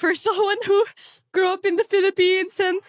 for someone who grew up in the Philippines. And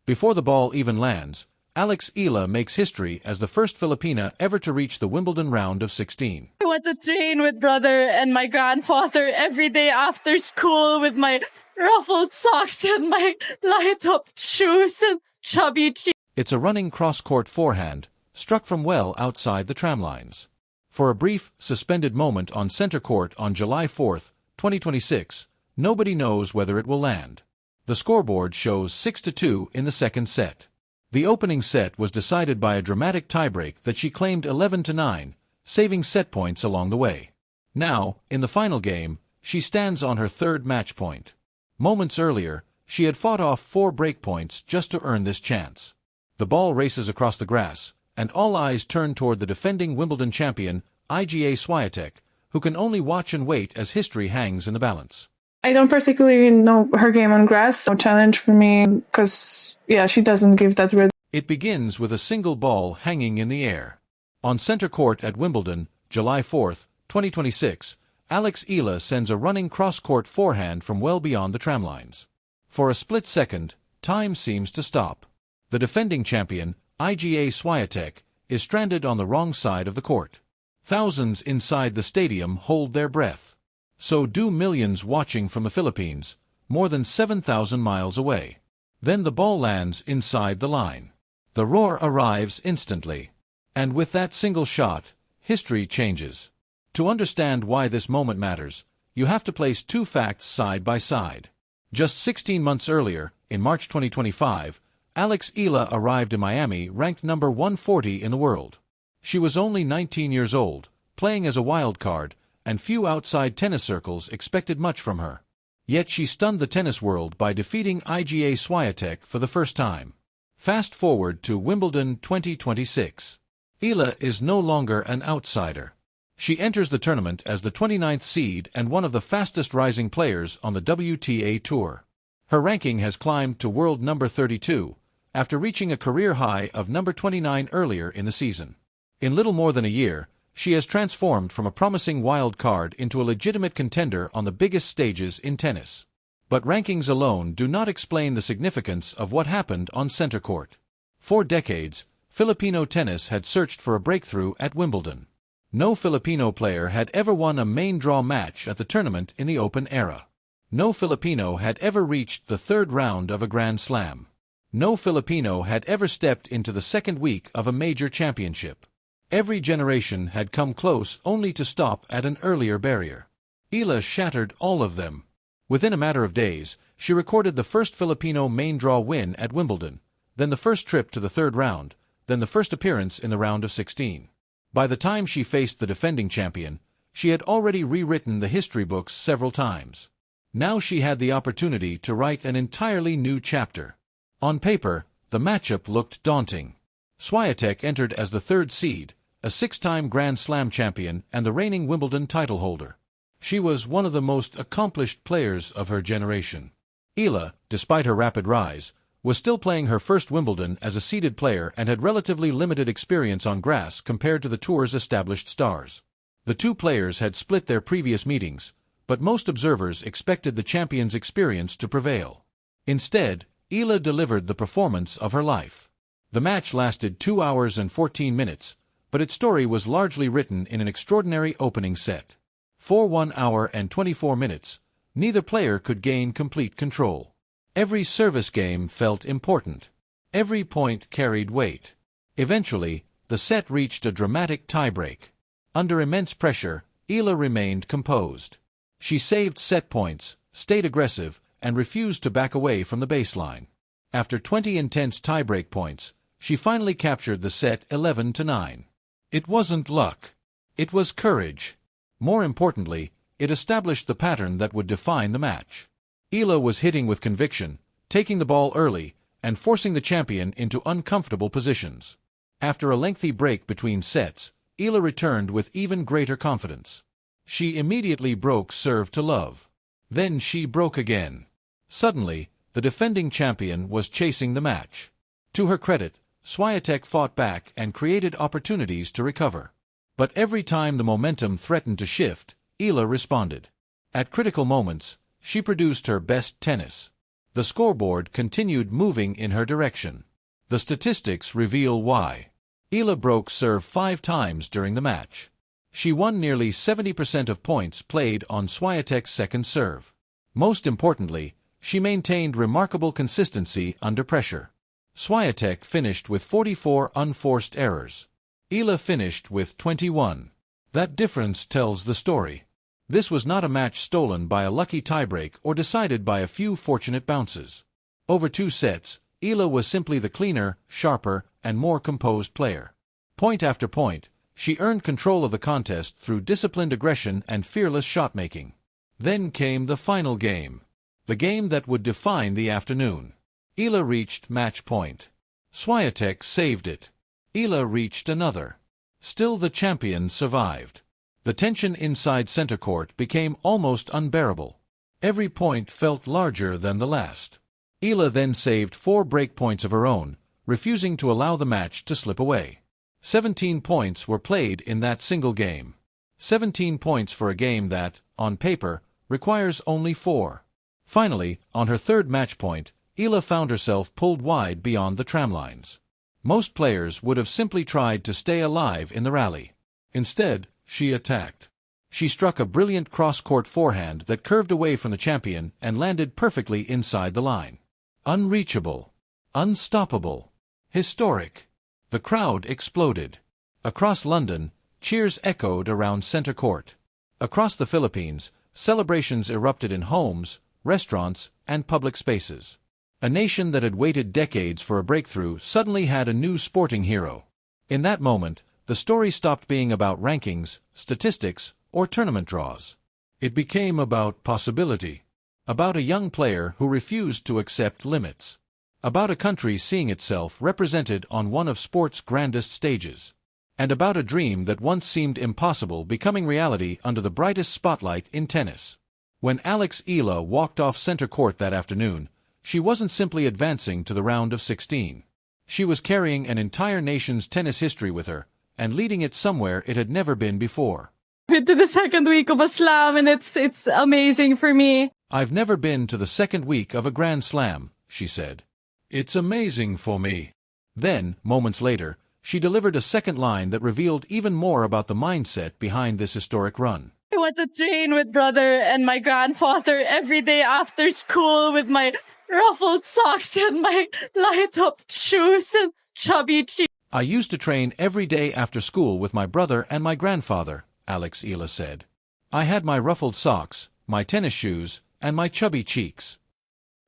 before the ball even lands, Alex Eala makes history as the first Filipina ever to reach the Wimbledon round of 16. I want to train with brother and my grandfather every day after school with my ruffled socks and my light-up shoes and chubby cheeks. It's a running cross-court forehand, struck from well outside the tramlines. For a brief, suspended moment on center court on July 4, 2026, nobody knows whether it will land. The scoreboard shows 6-2 in the second set. The opening set was decided by a dramatic tiebreak that she claimed 11-9, saving set points along the way. Now, in the final game, she stands on her third match point. Moments earlier, she had fought off 4 break points just to earn this chance. The ball races across the grass, and all eyes turn toward the defending Wimbledon champion, Iga Swiatek, who can only watch and wait as history hangs in the balance. I don't particularly know her game on grass, no challenge for me, because, she doesn't give that rhythm. It begins with a single ball hanging in the air. On center court at Wimbledon, July 4, 2026, Alex Eala sends a running cross-court forehand from well beyond the tramlines. For a split second, time seems to stop. The defending champion, Iga Swiatek, is stranded on the wrong side of the court. Thousands inside the stadium hold their breath. So do millions watching from the Philippines, more than 7,000 miles away. Then the ball lands inside the line. The roar arrives instantly. And with that single shot, history changes. To understand why this moment matters, you have to place 2 facts side by side. Just 16 months earlier, in March 2025, Alex Eala arrived in Miami ranked number 140 in the world. She was only 19 years old, playing as a wild card, and few outside tennis circles expected much from her. Yet she stunned the tennis world by defeating Iga Swiatek for the first time. Fast forward to Wimbledon 2026. Eala is no longer an outsider. She enters the tournament as the 29th seed and one of the fastest rising players on the WTA Tour. Her ranking has climbed to world number 32, after reaching a career high of number 29 earlier in the season. In little more than a year, she has transformed from a promising wild card into a legitimate contender on the biggest stages in tennis. But rankings alone do not explain the significance of what happened on center court. For decades, Filipino tennis had searched for a breakthrough at Wimbledon. No Filipino player had ever won a main draw match at the tournament in the Open era. No Filipino had ever reached the third round of a Grand Slam. No Filipino had ever stepped into the second week of a major championship. Every generation had come close only to stop at an earlier barrier. Eala shattered all of them. Within a matter of days, she recorded the first Filipino main draw win at Wimbledon, then the first trip to the third round, then the first appearance in the round of 16. By the time she faced the defending champion, she had already rewritten the history books several times. Now she had the opportunity to write an entirely new chapter. On paper, the matchup looked daunting. Swiatek entered as the third seed, a 6-time Grand Slam champion and the reigning Wimbledon title holder. She was one of the most accomplished players of her generation. Eala, despite her rapid rise, was still playing her first Wimbledon as a seeded player and had relatively limited experience on grass compared to the tour's established stars. The two players had split their previous meetings, but most observers expected the champion's experience to prevail. Instead, Eala delivered the performance of her life. The match lasted 2 hours and 14 minutes, but its story was largely written in an extraordinary opening set. For 1 hour and 24 minutes, neither player could gain complete control. Every service game felt important. Every point carried weight. Eventually, the set reached a dramatic tiebreak. Under immense pressure, Eala remained composed. She saved set points, stayed aggressive, and refused to back away from the baseline. After 20 intense tiebreak points, she finally captured the set 11-9. It wasn't luck. It was courage. More importantly, it established the pattern that would define the match. Eala was hitting with conviction, taking the ball early, and forcing the champion into uncomfortable positions. After a lengthy break between sets, Eala returned with even greater confidence. She immediately broke serve to love. Then she broke again. Suddenly, the defending champion was chasing the match. To her credit, Swiatek fought back and created opportunities to recover. But every time the momentum threatened to shift, Eala responded. At critical moments, She produced her best tennis. The scoreboard continued moving in her direction. The statistics reveal why. Eala broke serve 5 times during the match. She won nearly 70% of points played on Swiatek's second serve. Most importantly, she maintained remarkable consistency under pressure. Swiatek finished with 44 unforced errors. Eala finished with 21. That difference tells the story. This was not a match stolen by a lucky tiebreak or decided by a few fortunate bounces. Over 2 sets, Eala was simply the cleaner, sharper, and more composed player. Point after point, she earned control of the contest through disciplined aggression and fearless shot-making. Then came the final game. The game that would define the afternoon. Eala reached match point. Swiatek saved it. Eala reached another. Still the champion survived. The tension inside center court became almost unbearable. Every point felt larger than the last. Eala then saved 4 break points of her own, refusing to allow the match to slip away. 17 points were played in that single game. 17 points for a game that, on paper, requires only 4. Finally, on her third match point, Eala found herself pulled wide beyond the tramlines. Most players would have simply tried to stay alive in the rally. Instead, she attacked. She struck a brilliant cross-court forehand that curved away from the champion and landed perfectly inside the line. Unreachable. Unstoppable. Historic. The crowd exploded. Across London, cheers echoed around center court. Across the Philippines, celebrations erupted in homes, restaurants, and public spaces. A nation that had waited decades for a breakthrough suddenly had a new sporting hero. In that moment, the story stopped being about rankings, statistics, or tournament draws. It became about possibility. About a young player who refused to accept limits. About a country seeing itself represented on one of sport's grandest stages. And about a dream that once seemed impossible becoming reality under the brightest spotlight in tennis. When Alex Eala walked off center court that afternoon, she wasn't simply advancing to the round of 16. She was carrying an entire nation's tennis history with her, and leading it somewhere it had never been before. Been to the second week of a slam, and it's amazing for me. I've never been to the second week of a Grand Slam, she said. It's amazing for me. Then, moments later, she delivered a second line that revealed even more about the mindset behind this historic run. I went to train with brother and my grandfather every day after school with my ruffled socks and my light-up shoes and chubby cheeks. I used to train every day after school with my brother and my grandfather, Alex Eala said. I had my ruffled socks, my tennis shoes, and my chubby cheeks.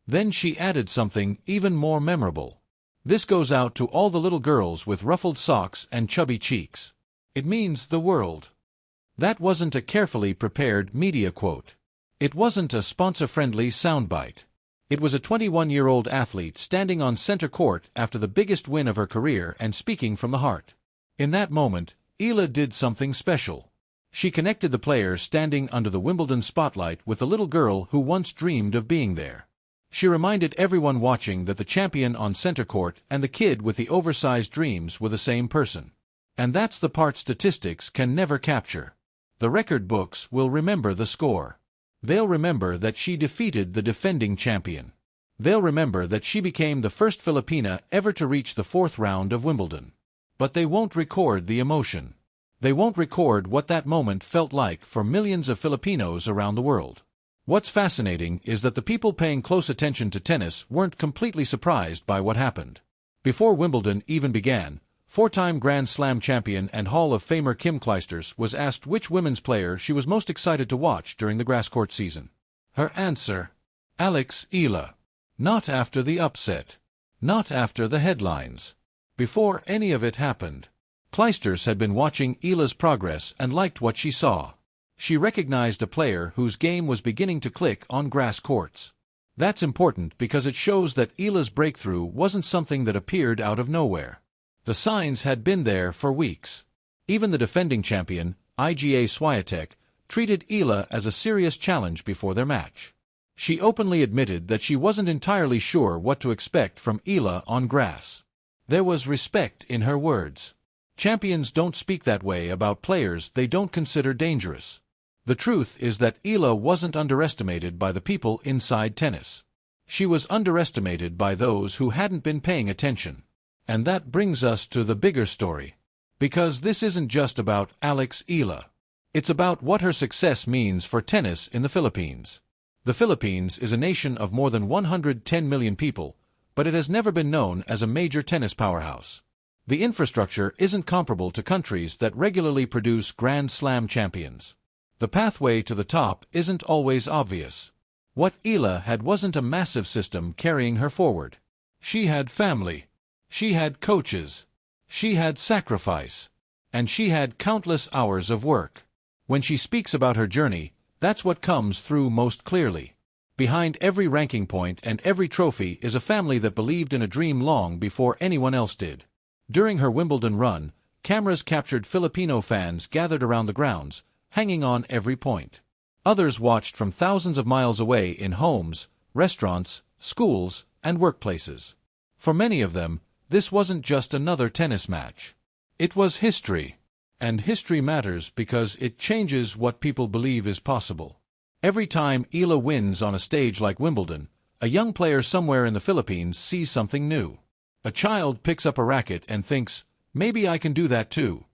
Then she added something even more memorable. This goes out to all the little girls with ruffled socks and chubby cheeks. It means the world. That wasn't a carefully prepared media quote. It wasn't a sponsor-friendly soundbite. It was a 21-year-old athlete standing on center court after the biggest win of her career and speaking from the heart. In that moment, Eala did something special. She connected the player standing under the Wimbledon spotlight with the little girl who once dreamed of being there. She reminded everyone watching that the champion on center court and the kid with the oversized dreams were the same person. And that's the part statistics can never capture. The record books will remember the score. They'll remember that she defeated the defending champion. They'll remember that she became the first Filipina ever to reach the 4th round of Wimbledon. But they won't record the emotion. They won't record what that moment felt like for millions of Filipinos around the world. What's fascinating is that the people paying close attention to tennis weren't completely surprised by what happened. Before Wimbledon even began, 4-time Grand Slam champion and Hall of Famer Kim Clijsters was asked which women's player she was most excited to watch during the grasscourt season. Her answer: Alex Eala. Not after the upset. Not after the headlines. Before any of it happened. Clijsters had been watching Eala's progress and liked what she saw. She recognized a player whose game was beginning to click on grass courts. That's important because it shows that Eala's breakthrough wasn't something that appeared out of nowhere. The signs had been there for weeks. Even the defending champion, Iga Swiatek, treated Eala as a serious challenge before their match. She openly admitted that she wasn't entirely sure what to expect from Eala on grass. There was respect in her words. Champions don't speak that way about players they don't consider dangerous. The truth is that Eala wasn't underestimated by the people inside tennis. She was underestimated by those who hadn't been paying attention. And that brings us to the bigger story. Because this isn't just about Alex Eala. It's about what her success means for tennis in the Philippines. The Philippines is a nation of more than 110 million people, but it has never been known as a major tennis powerhouse. The infrastructure isn't comparable to countries that regularly produce Grand Slam champions. The pathway to the top isn't always obvious. What Eala had wasn't a massive system carrying her forward. She had family. She had coaches. She had sacrifice. And she had countless hours of work. When she speaks about her journey, that's what comes through most clearly. Behind every ranking point and every trophy is a family that believed in a dream long before anyone else did. During her Wimbledon run, cameras captured Filipino fans gathered around the grounds, hanging on every point. Others watched from thousands of miles away in homes, restaurants, schools, and workplaces. For many of them, this wasn't just another tennis match. It was history. And history matters because it changes what people believe is possible. Every time Eala wins on a stage like Wimbledon, a young player somewhere in the Philippines sees something new. A child picks up a racket and thinks, maybe I can do that too.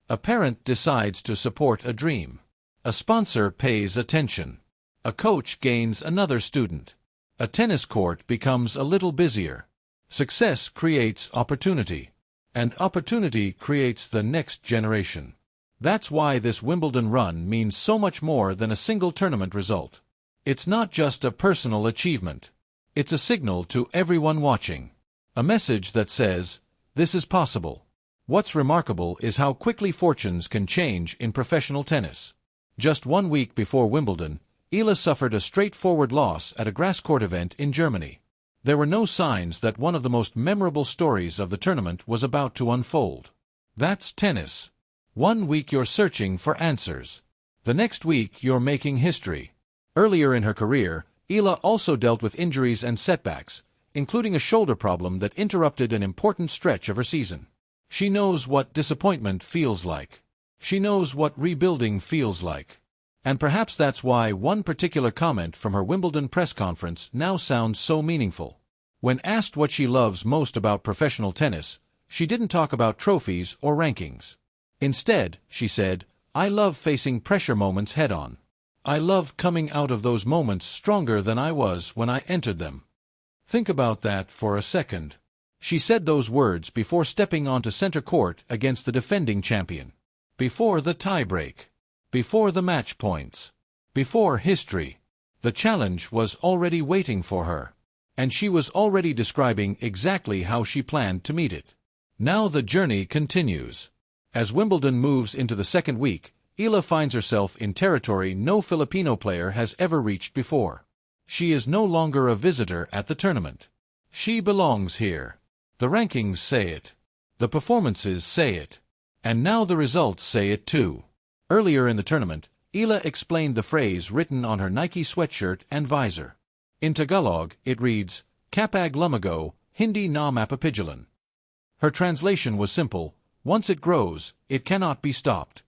A parent decides to support a dream. A sponsor pays attention. A coach gains another student. A tennis court becomes a little busier. Success creates opportunity. And opportunity creates the next generation. That's why this Wimbledon run means so much more than a single tournament result. It's not just a personal achievement. It's a signal to everyone watching. A message that says, this is possible. What's remarkable is how quickly fortunes can change in professional tennis. Just 1 week before Wimbledon, Eala suffered a straightforward loss at a grass court event in Germany. There were no signs that one of the most memorable stories of the tournament was about to unfold. That's tennis. 1 week you're searching for answers. The next week you're making history. Earlier in her career, Eala also dealt with injuries and setbacks, including a shoulder problem that interrupted an important stretch of her season. She knows what disappointment feels like. She knows what rebuilding feels like. And perhaps that's why one particular comment from her Wimbledon press conference now sounds so meaningful. When asked what she loves most about professional tennis, she didn't talk about trophies or rankings. Instead, she said, I love facing pressure moments head-on. I love coming out of those moments stronger than I was when I entered them. Think about that for a second. She said those words before stepping onto center court against the defending champion. Before the tiebreak. Before the match points. Before history. The challenge was already waiting for her. And she was already describing exactly how she planned to meet it. Now the journey continues. As Wimbledon moves into the second week, Eala finds herself in territory no Filipino player has ever reached before. She is no longer a visitor at the tournament. She belongs here. The rankings say it. The performances say it. And now the results say it too. Earlier in the tournament, Eala explained the phrase written on her Nike sweatshirt and visor. In Tagalog, it reads, Kapag lumago, hindi na mapapigilan. Her translation was simple, once it grows, it cannot be stopped.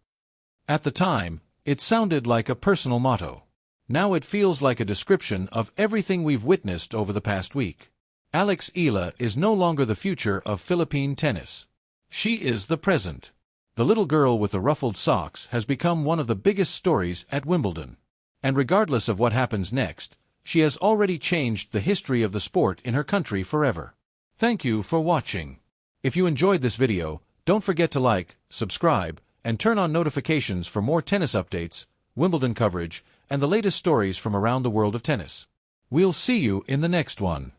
At the time, it sounded like a personal motto. Now it feels like a description of everything we've witnessed over the past week. Alex Eala is no longer the future of Philippine tennis. She is the present. The little girl with the ruffled socks has become one of the biggest stories at Wimbledon. And regardless of what happens next, she has already changed the history of the sport in her country forever. Thank you for watching. If you enjoyed this video, don't forget to like, subscribe, and turn on notifications for more tennis updates, Wimbledon coverage, and the latest stories from around the world of tennis. We'll see you in the next one.